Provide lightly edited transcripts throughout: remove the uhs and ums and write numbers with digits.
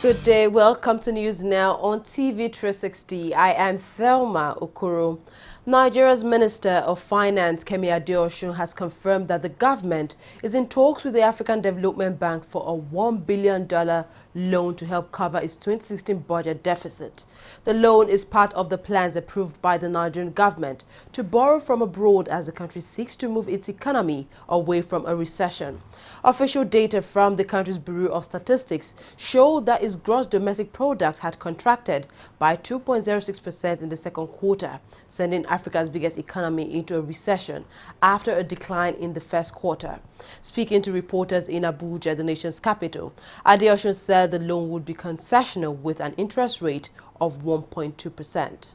Good day. Welcome to News Now on TV360. I am Thelma Okoro. Nigeria's Minister of Finance, Kemi Adeosun, has confirmed that the government is in talks with the African Development Bank for a $1 billion loan to help cover its 2016 budget deficit. The loan is part of the plans approved by the Nigerian government to borrow from abroad as the country seeks to move its economy away from a recession. Official data from the country's Bureau of Statistics show that its gross domestic product had contracted by 2.06% in the second quarter, sending Africa's biggest economy into a recession after a decline in the first quarter. Speaking to reporters in Abuja, the nation's capital, Adeosun said the loan would be concessional with an interest rate of 1.2%.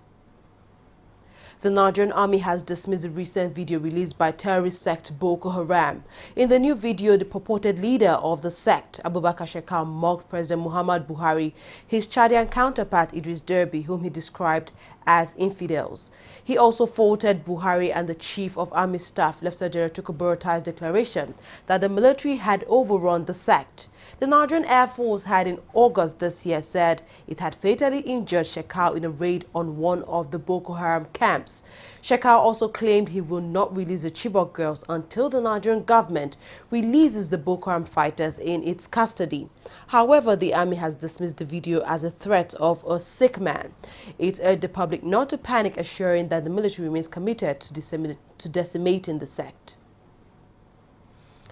The Nigerian army has dismissed the recent video released by terrorist sect Boko Haram. In the new video, the purported leader of the sect, Abubakar Shekau, mocked President Muhammad Buhari, his Chadian counterpart Idris Deby, whom he described as infidels. He also faulted Buhari and the Chief of Army Staff, Lieutenant General Tukur Burtai's declaration that the military had overrun the sect. The Nigerian Air Force had in August this year said it had fatally injured Shekau in a raid on one of the Boko Haram camps. Shekau also claimed he will not release the Chibok girls until the Nigerian government releases the Boko Haram fighters in its custody. However, the army has dismissed the video as a threat of a sick man. It urged the public not to panic, assuring that the military remains committed to decimating the sect.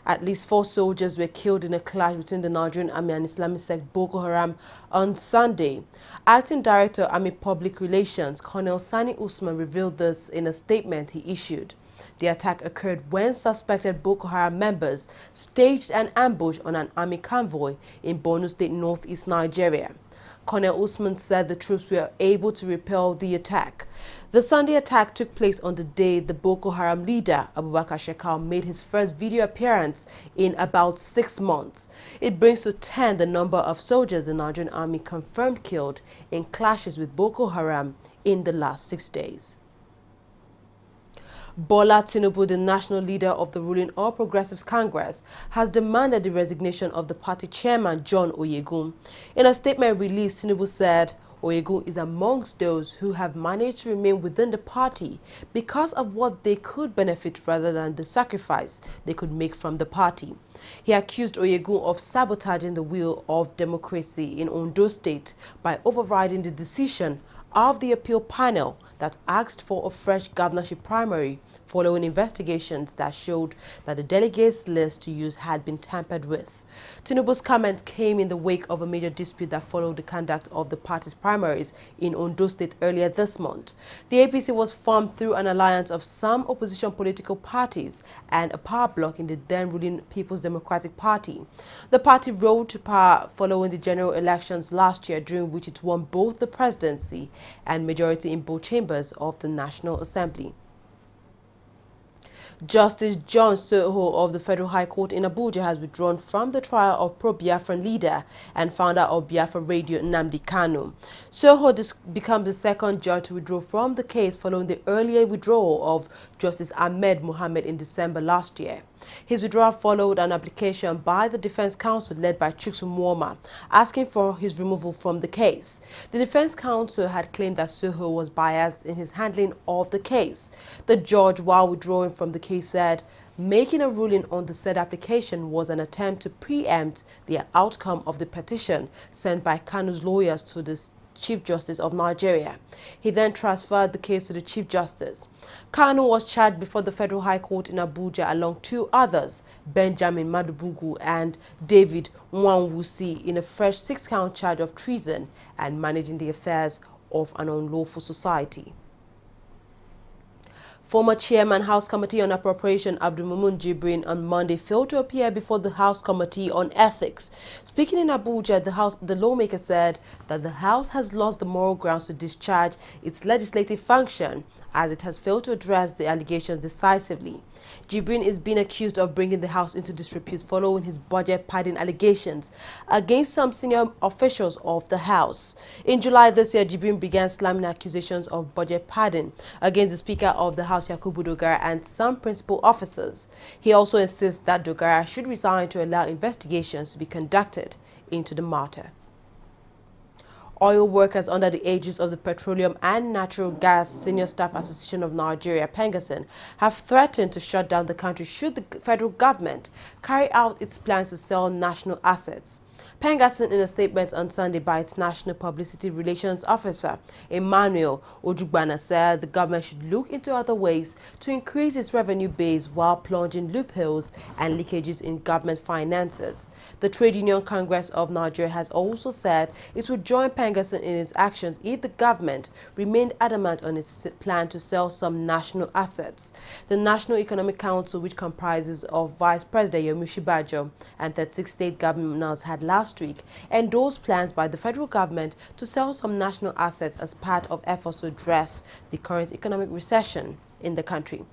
At least 4 soldiers were killed in a clash between the Nigerian Army and Islamic sect Boko Haram on Sunday. Acting Director Army Public Relations, Colonel Sani Usman, revealed this in a statement he issued. The attack occurred when suspected Boko Haram members staged an ambush on an army convoy in Borno State, northeast Nigeria. Colonel Usman said the troops were able to repel the attack. The Sunday attack took place on the day the Boko Haram leader, Abubakar Shekau, made his first video appearance in about 6 months. It brings to 10 the number of soldiers the Nigerian army confirmed killed in clashes with Boko Haram in the last 6 days. Bola Tinubu, the national leader of the ruling All Progressives Congress, has demanded the resignation of the party chairman, John Oyegun. In a statement released, Tinubu said Oyegun is amongst those who have managed to remain within the party because of what they could benefit rather than the sacrifice they could make from the party. He accused Oyegun of sabotaging the wheel of democracy in Ondo State by overriding the decision of the appeal panel that asked for a fresh governorship primary following investigations that showed that the delegates' list to use had been tampered with. Tinubu's comment came in the wake of a major dispute that followed the conduct of the party's primaries in Ondo State earlier this month. The APC was formed through an alliance of some opposition political parties and a power bloc in the then-ruling People's Democratic Party. The party rose to power following the general elections last year, during which it won both the presidency and majority in both chambers of the National Assembly. Justice John Soho of the Federal High Court in Abuja has withdrawn from the trial of pro-Biafran leader and founder of Biafra Radio, Nnamdi Kanu. Soho becomes the second judge to withdraw from the case following the earlier withdrawal of Justice Ahmed Mohammed in December last year. His withdrawal followed an application by the Defense Counsel led by Chukwu Muoma asking for his removal from the case. The Defense Counsel had claimed that Soho was biased in his handling of the case. The judge, while withdrawing from the case, said making a ruling on the said application was an attempt to preempt the outcome of the petition sent by Kanu's lawyers to the Chief Justice of Nigeria. He then transferred the case to the Chief Justice. Kanu was charged before the Federal High Court in Abuja along 2 others, Benjamin Madubugu and David Nwanwusi, in a fresh 6-count charge of treason and managing the affairs of an unlawful society. Former Chairman House Committee on Appropriation Abdulmumun Jibrin on Monday failed to appear before the House Committee on Ethics. Speaking in Abuja, the lawmaker said that the House has lost the moral grounds to discharge its legislative function as it has failed to address the allegations decisively. Jibrin is being accused of bringing the House into disrepute following his budget padding allegations against some senior officials of the House. In July this year, Jibrin began slamming accusations of budget padding against the Speaker of the House, Yakubu Dogara, and some principal officers. He also insists that Dogara should resign to allow investigations to be conducted into the matter. Oil workers under the aegis of the Petroleum and Natural Gas Senior Staff Association of Nigeria, PENGASSN, have threatened to shut down the country should the federal government carry out its plans to sell national assets. PENGASSN, in a statement on Sunday by its National Publicity Relations Officer, Emmanuel Ojugbana, said the government should look into other ways to increase its revenue base while plunging loopholes and leakages in government finances. The Trade Union Congress of Nigeria has also said it would join PENGASSN in its actions if the government remained adamant on its plan to sell some national assets. The National Economic Council, which comprises of Vice President Yemi Osinbajo and 36 state governors, had last week endorsed plans by the federal government to sell some national assets as part of efforts to address the current economic recession in the country.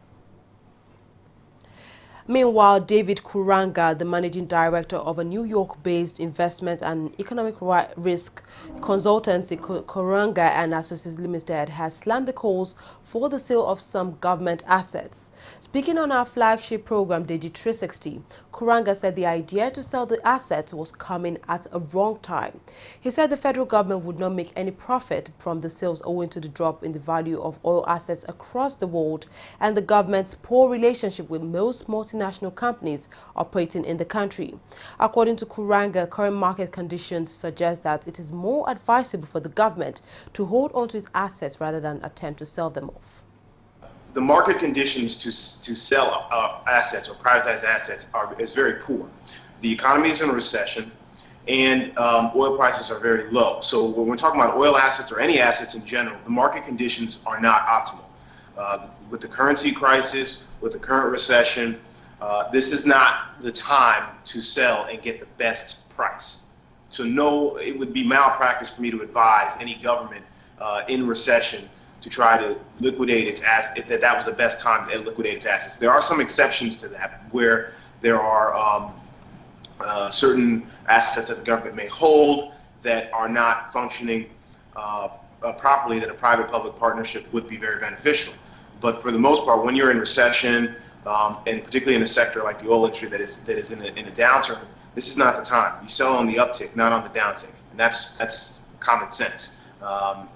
Meanwhile, David Kuranga, the managing director of a New York-based investment and economic risk consultancy, Kuranga and Associates Limited, has slammed the calls for the sale of some government assets. Speaking on our flagship program, TV360, Kuranga said the idea to sell the assets was coming at a wrong time. He said the federal government would not make any profit from the sales owing to the drop in the value of oil assets across the world and the government's poor relationship with most multinational companies operating in the country. According to Kuranga, current market conditions suggest that it is more advisable for the government to hold on to its assets rather than attempt to sell them off. The market conditions to sell assets or privatize assets is very poor. The economy is in a recession, and oil prices are very low. So when we're talking about oil assets or any assets in general, the market conditions are not optimal. With the currency crisis, with the current recession, this is not the time to sell and get the best price. So no, it would be malpractice for me to advise any government in recession to try to liquidate its assets, that was the best time to liquidate its assets. There are some exceptions to that where there are certain assets that the government may hold that are not functioning properly, that a private-public partnership would be very beneficial. But for the most part, when you're in recession, and particularly in a sector like the oil industry that is in a downturn, this is not the time. You sell on the uptick, not on the downtick, and that's common sense.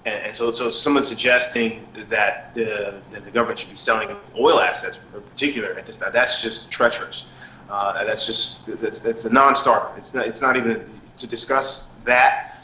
And so someone suggesting that the government should be selling oil assets in particular at this time, that's just treacherous. That's a non-starter. It's not even to discuss that.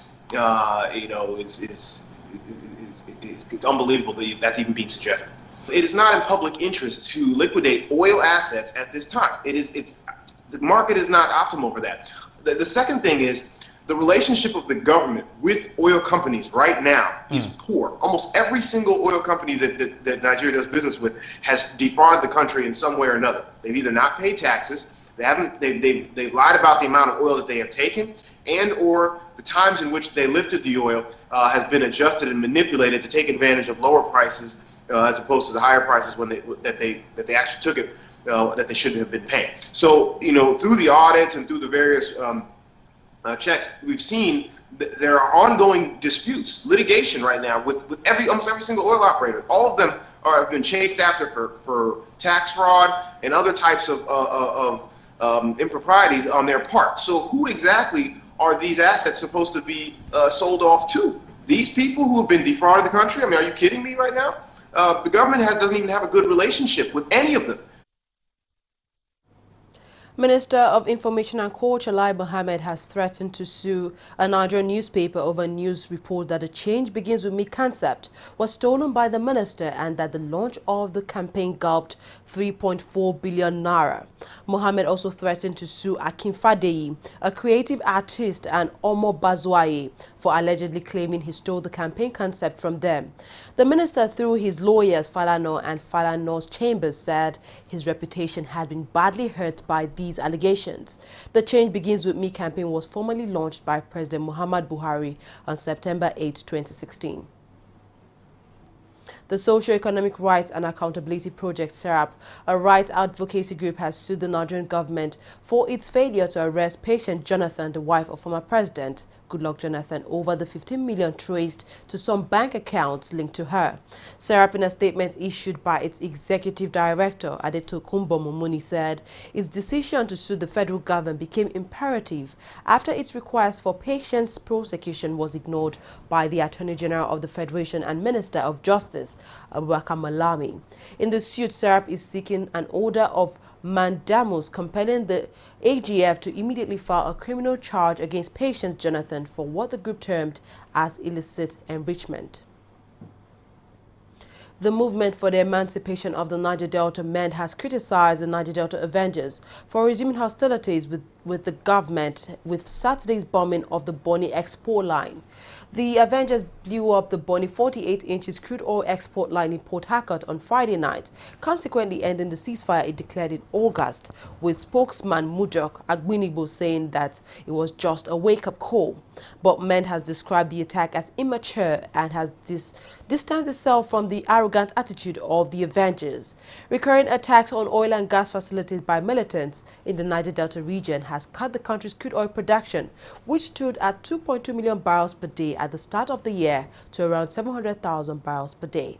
It's unbelievable that that's even being suggested. It is not in public interest to liquidate oil assets at this time. The market is not optimal for that. The second thing is, the relationship of the government with oil companies right now is poor. Almost every single oil company that Nigeria does business with has defrauded the country in some way or another. They've either not paid taxes, they've lied about the amount of oil that they have taken, and or the times in which they lifted the oil has been adjusted and manipulated to take advantage of lower prices as opposed to the higher prices that they actually took it that they shouldn't have been paying. So through the audits and through the various checks, we've seen there are ongoing disputes, litigation right now with almost every single oil operator. All of them have been chased after for tax fraud and other types of improprieties on their part. So who exactly are these assets supposed to be sold off to? These people who have been defrauding the country? I mean, are you kidding me right now? The government doesn't even have a good relationship with any of them. Minister of Information and Culture Lai Mohammed has threatened to sue a Nigerian newspaper over a news report that the change begins with me concept was stolen by the minister and that the launch of the campaign gulped 3.4 billion naira. Mohammed also threatened to sue Akin Fadeyi, a creative artist, and Omo Bazwaye for allegedly claiming he stole the campaign concept from them. The minister, through his lawyers Falana and Falana's chambers, said his reputation had been badly hurt by these allegations. The Change Begins With Me campaign was formally launched by President Muhammad Buhari on September 8, 2016. The Socio-Economic Rights and Accountability Project, SERAP, a rights advocacy group, has sued the Nigerian government for its failure to arrest patient Jonathan, the wife of former President Goodluck Jonathan, over the 15 million traced to some bank accounts linked to her. SERAP, in a statement issued by its executive director, Adetokunbo Mumuni, said its decision to sue the federal government became imperative after its request for patient's prosecution was ignored by the Attorney General of the Federation and Minister of Justice, Abubakar Malami. In the suit, SERAP is seeking an order of mandamus compelling the AGF to immediately file a criminal charge against patient Jonathan for what the group termed as illicit enrichment. The movement for the emancipation of the Niger Delta men has criticized the Niger Delta Avengers for resuming hostilities with the government with Saturday's bombing of the Bonny export line. The Avengers blew up the Bonny 48 inches crude oil export line in Port Harcourt on Friday night, consequently ending the ceasefire it declared in August, with spokesman Mudok Agbinigbo saying that it was just a wake-up call. But Men has described the attack as immature and has distanced itself from the arrogant attitude of the Avengers. Recurring attacks on oil and gas facilities by militants in the Niger Delta region has cut the country's crude oil production, which stood at 2.2 million barrels per day at the start of the year, to around 700,000 barrels per day.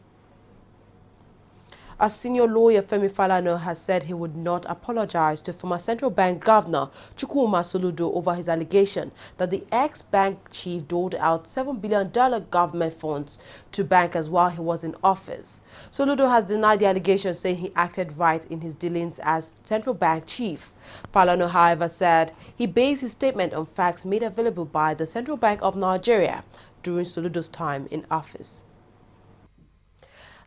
A senior lawyer, Femi Falana, has said he would not apologize to former central bank governor Chukwuma Soludo over his allegation that the ex-bank chief doled out $7 billion government funds to bankers while he was in office. Soludo has denied the allegation, saying he acted right in his dealings as central bank chief. Falana, however, said he based his statement on facts made available by the Central Bank of Nigeria during Soludo's time in office.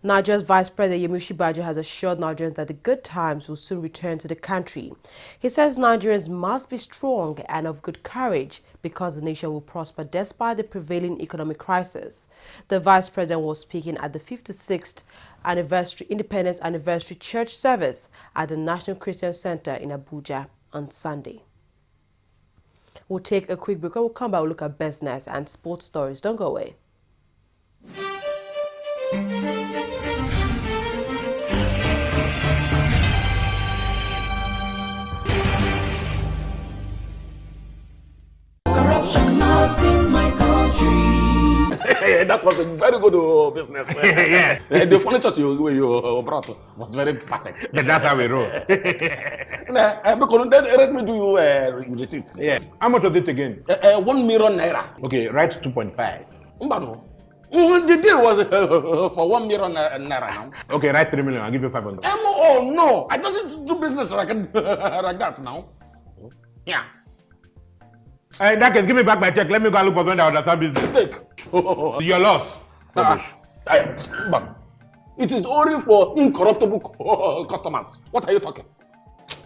Nigeria's Vice President Yemi Osinbajo has assured Nigerians that the good times will soon return to the country. He says Nigerians must be strong and of good courage because the nation will prosper despite the prevailing economic crisis. The Vice President was speaking at the 56th Independence Anniversary Church service at the National Christian Center in Abuja on Sunday. We'll take a quick break. When we'll come back, we'll look at business and sports stories. Don't go away. That was a very good business. Yeah. The furniture you brought was very perfect. That's how we roll. Because then let me do you receipts. Yeah. How much was it again? 1 million naira. Okay, write 2.5. Mbano. The deal was for 1 million naira now. Okay, write 3 million. I'll give you 500. Oh no, I doesn't do business like that now. Yeah. In that case, give me back my check. Let me go and look for someone that understand business. Take. Your loss. Rubbish. But it is only for incorruptible customers. What are you talking?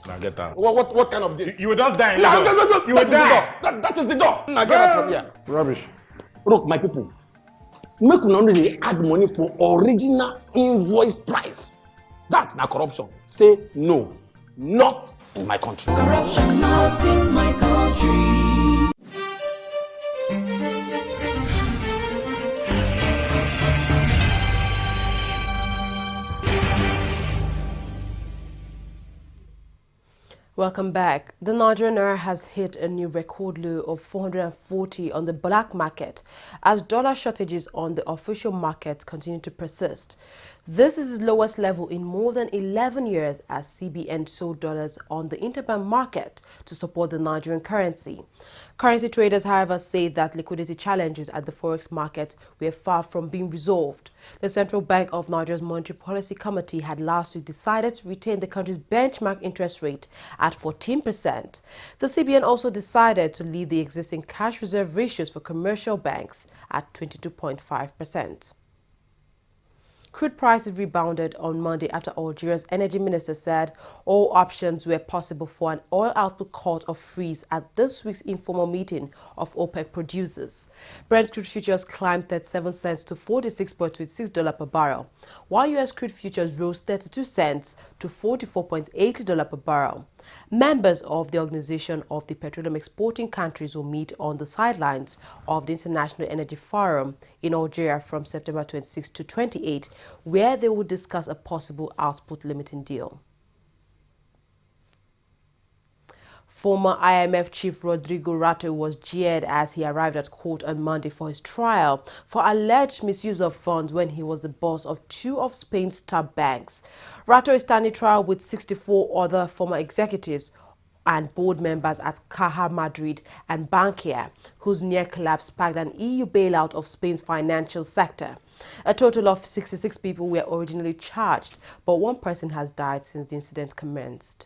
Now get out. What kind of this? You will just die in No, Lagos. You will die. That is the door. Now get out from here. Rubbish. Look, my people, make una only add money for original invoice price. That's not corruption. Say no, not in my country. Corruption not in my country. Welcome back. The Nigerian naira has hit a new record low of 440 on the black market as dollar shortages on the official market continue to persist. This is its lowest level in more than 11 years as CBN sold dollars on the interbank market to support the Nigerian currency. Currency traders, however, say that liquidity challenges at the forex market were far from being resolved. The Central Bank of Nigeria's Monetary Policy Committee had last week decided to retain the country's benchmark interest rate at 14%. The CBN also decided to leave the existing cash reserve ratios for commercial banks at 22.5%. Crude prices rebounded on Monday after Algeria's energy minister said all options were possible for an oil output cut or freeze at this week's informal meeting of OPEC producers. Brent crude futures climbed 37 cents to $46.26 per barrel, while U.S. crude futures rose 32 cents to $44.80 per barrel. Members of the Organization of the Petroleum Exporting Countries will meet on the sidelines of the International Energy Forum in Algeria from September 26 to 28, where they will discuss a possible output limiting deal. Former IMF chief Rodrigo Rato was jeered as he arrived at court on Monday for his trial for alleged misuse of funds when he was the boss of two of Spain's top banks. Rato is standing trial with 64 other former executives and board members at Caja Madrid and Bankia, whose near collapse sparked an EU bailout of Spain's financial sector. A total of 66 people were originally charged, but one person has died since the incident commenced.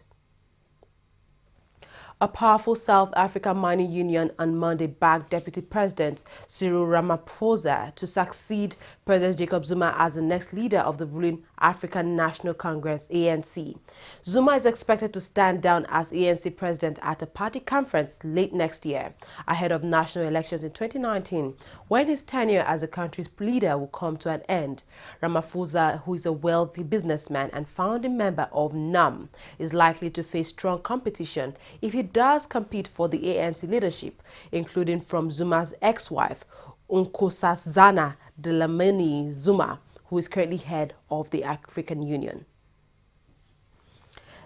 A powerful South African mining union on Monday backed Deputy President Cyril Ramaphosa to succeed President Jacob Zuma as the next leader of the ruling African National Congress, ANC. Zuma is expected to stand down as ANC president at a party conference late next year, ahead of national elections in 2019, when his tenure as the country's leader will come to an end. Ramaphosa, who is a wealthy businessman and founding member of NAM, is likely to face strong competition if he does compete for the ANC leadership, including from Zuma's ex-wife, Nkosazana Dlamini Zuma, who is currently head of the African Union.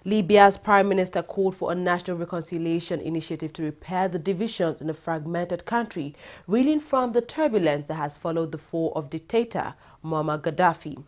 Libya's prime minister called for a national reconciliation initiative to repair the divisions in a fragmented country, reeling from the turbulence that has followed the fall of dictator Muammar Gaddafi.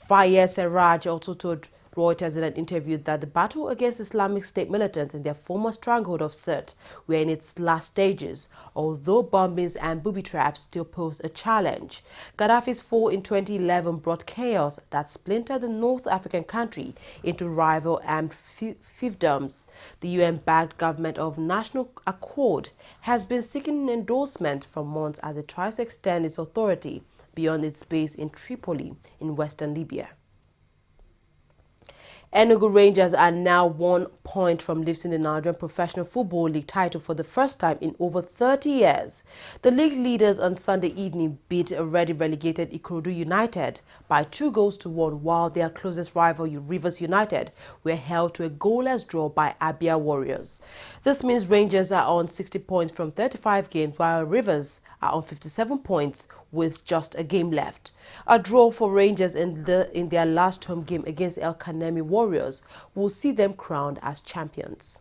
Fayez Sarraj also told Reuters in an interview that the battle against Islamic State militants in their former stronghold of Sirte were in its last stages, although bombings and booby traps still pose a challenge. Gaddafi's fall in 2011 brought chaos that splintered the North African country into rival armed fiefdoms. The UN-backed government of National Accord has been seeking endorsement for months as it tries to extend its authority beyond its base in Tripoli in western Libya. Enugu Rangers are now 1 point from lifting the Nigerian Professional Football League title for the first time in over 30 years. The league leaders on Sunday evening beat already relegated Ikorodu United by 2-1, while their closest rival Rivers United were held to a goalless draw by Abia Warriors. This means Rangers are on 60 points from 35 games, while Rivers are on 57 points with just a game left. A draw for Rangers in their last home game against El Kanemi Warriors will see them crowned as champions.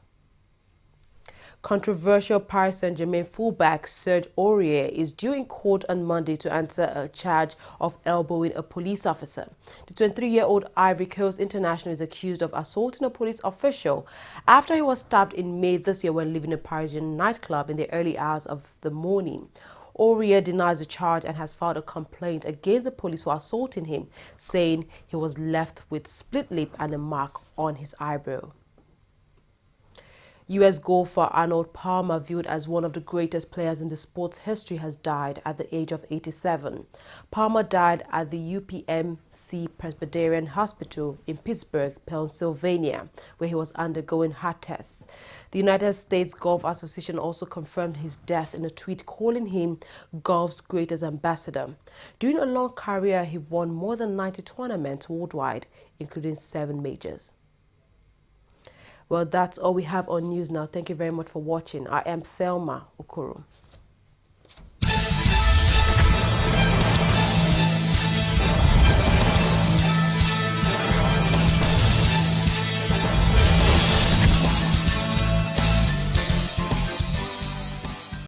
Controversial Paris Saint-Germain fullback Serge Aurier is due in court on Monday to answer a charge of elbowing a police officer. The 23-year-old Ivory Coast international is accused of assaulting a police official after he was stabbed in May this year when leaving a Parisian nightclub in the early hours of the morning. Aurier denies the charge and has filed a complaint against the police for assaulting him, saying he was left with split lip and a mark on his eyebrow. U.S. golfer Arnold Palmer, viewed as one of the greatest players in the sport's history, has died at the age of 87. Palmer died at the UPMC Presbyterian Hospital in Pittsburgh, Pennsylvania, where he was undergoing heart tests. The United States Golf Association also confirmed his death in a tweet, calling him golf's greatest ambassador. During a long career, he won more than 90 tournaments worldwide, including 7 majors. Well, that's all we have on news now. Thank you very much for watching. I am Thelma Okoro.